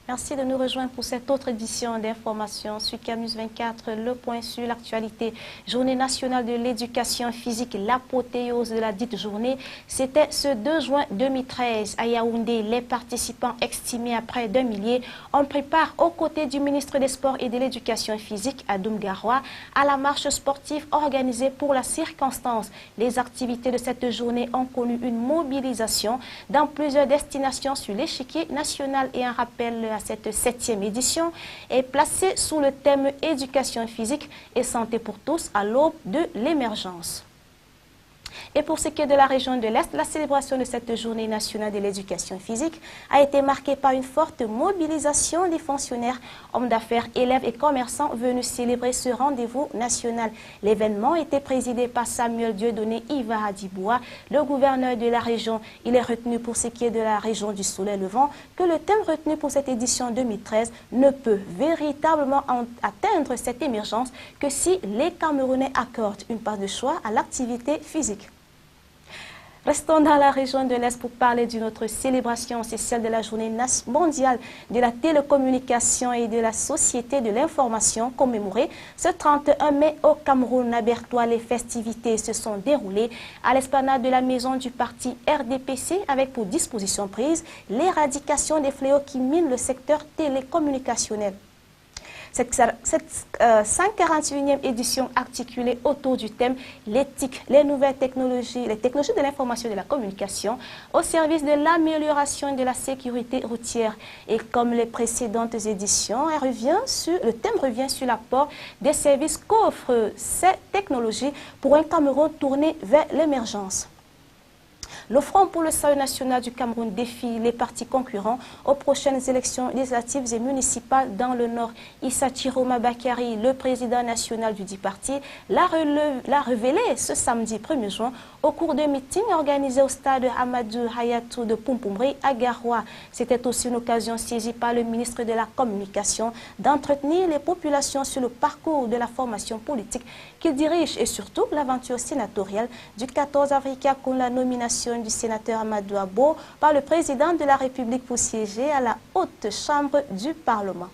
Merci de nous rejoindre pour cette autre édition d'information sur CAMUS 24, le point sur l'actualité. Journée nationale de l'éducation physique, l'apothéose de la dite journée, c'était ce 2 juin 2013 à Yaoundé. Les participants estimés à près d'1 millier, on prépare aux côtés du ministre des Sports et de l'Éducation physique, Adoum Garoua, à la marche sportive organisée pour la circonstance. Les activités de cette journée ont connu une mobilisation dans plusieurs destinations sur l'échiquier national et un rappel à cette 7e édition est placée sous le thème éducation physique et santé pour tous à l'aube de l'émergence. Et pour ce qui est de la région de l'Est, la célébration de cette journée nationale de l'éducation physique a été marquée par une forte mobilisation des fonctionnaires, hommes d'affaires, élèves et commerçants venus célébrer ce rendez-vous national. L'événement était présidé par Samuel Dieudonné Iva Diboua, le gouverneur de la région. Il est retenu pour ce qui est de la région du Soleil Levant que le thème retenu pour cette édition 2013 ne peut véritablement atteindre cette émergence que si les Camerounais accordent une part de choix à l'activité physique. Restons dans la région de l'Est pour parler d'une autre célébration, c'est celle de la journée mondiale de la télécommunication et de la société de l'information commémorée ce 31 mai au Cameroun. À Bertois, les festivités se sont déroulées à l'esplanade de la maison du parti RDPC avec pour disposition prise l'éradication des fléaux qui minent le secteur télécommunicationnel. Cette 141e édition articulée autour du thème l'éthique, les nouvelles technologies, les technologies de l'information et de la communication au service de l'amélioration de la sécurité routière. Et comme les précédentes éditions, le thème revient sur l'apport des services qu'offrent ces technologies pour un Cameroun tourné vers l'émergence. Le Front pour le salut national du Cameroun défie les partis concurrents aux prochaines élections législatives et municipales dans le Nord. Issa Chiroma Bakari, le président national du dit parti, l'a révélé ce samedi 1er juin au cours d'un meeting organisé au stade Amadou Hayatou de Pumpumri à Garoua. C'était aussi une occasion saisie par le ministre de la Communication d'entretenir les populations sur le parcours de la formation politique qu'il dirige et surtout l'aventure sénatoriale du 14 avril qui a connu la nomination du sénateur Amadou Abo par le président de la République pour siéger à la haute chambre du Parlement.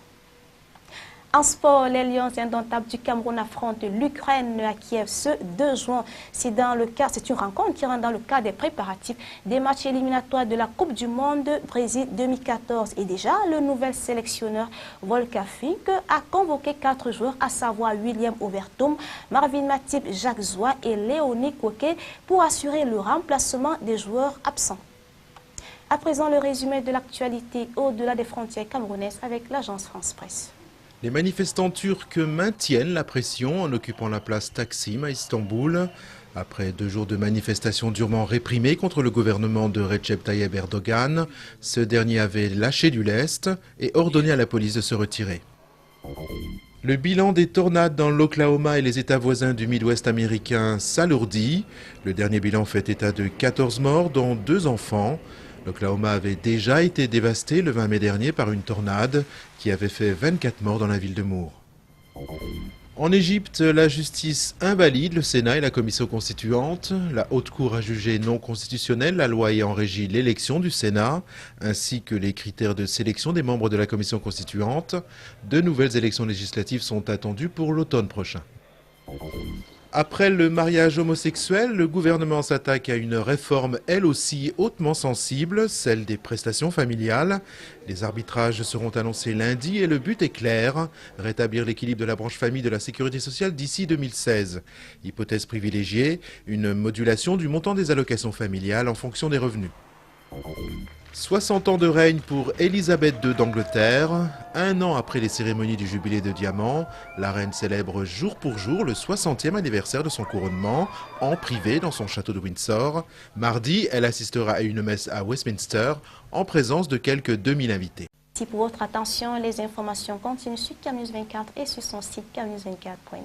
En sport, les Lions indomptables du Cameroun affrontent l'Ukraine à Kiev ce 2 juin. C'est une rencontre qui rentre dans le cadre des préparatifs des matchs éliminatoires de la Coupe du Monde Brésil 2014. Et déjà, le nouvel sélectionneur Volker Fink a convoqué 4 joueurs, à savoir William Overtoom, Marvin Matip, Jacques Zoua et Léonie Koké pour assurer le remplacement des joueurs absents. À présent, le résumé de l'actualité au-delà des frontières camerounaises avec l'agence France Presse. Les manifestants turcs maintiennent la pression en occupant la place Taksim à Istanbul. Après 2 jours de manifestations durement réprimées contre le gouvernement de Recep Tayyip Erdogan, ce dernier avait lâché du lest et ordonné à la police de se retirer. Le bilan des tornades dans l'Oklahoma et les États voisins du Midwest américain s'alourdit. Le dernier bilan fait état de 14 morts, dont 2 enfants. L'Oklahoma avait déjà été dévasté le 20 mai dernier par une tornade qui avait fait 24 morts dans la ville de Moore. En Égypte, la justice invalide le Sénat et la commission constituante. La Haute Cour a jugé non constitutionnelle la loi ayant régi l'élection du Sénat, ainsi que les critères de sélection des membres de la commission constituante. 2 nouvelles élections législatives sont attendues pour l'automne prochain. Après le mariage homosexuel, le gouvernement s'attaque à une réforme elle aussi hautement sensible, celle des prestations familiales. Les arbitrages seront annoncés lundi et le but est clair, rétablir l'équilibre de la branche famille de la sécurité sociale d'ici 2016. Hypothèse privilégiée, une modulation du montant des allocations familiales en fonction des revenus. 60 ans de règne pour Élisabeth II d'Angleterre. 1 an après les cérémonies du jubilé de diamant, la reine célèbre jour pour jour le 60e anniversaire de son couronnement, en privé dans son château de Windsor. Mardi, elle assistera à une messe à Westminster, en présence de quelques 2000 invités. Merci pour votre attention. Les informations continuent sur CAMUS 24 et sur son site camus24.net.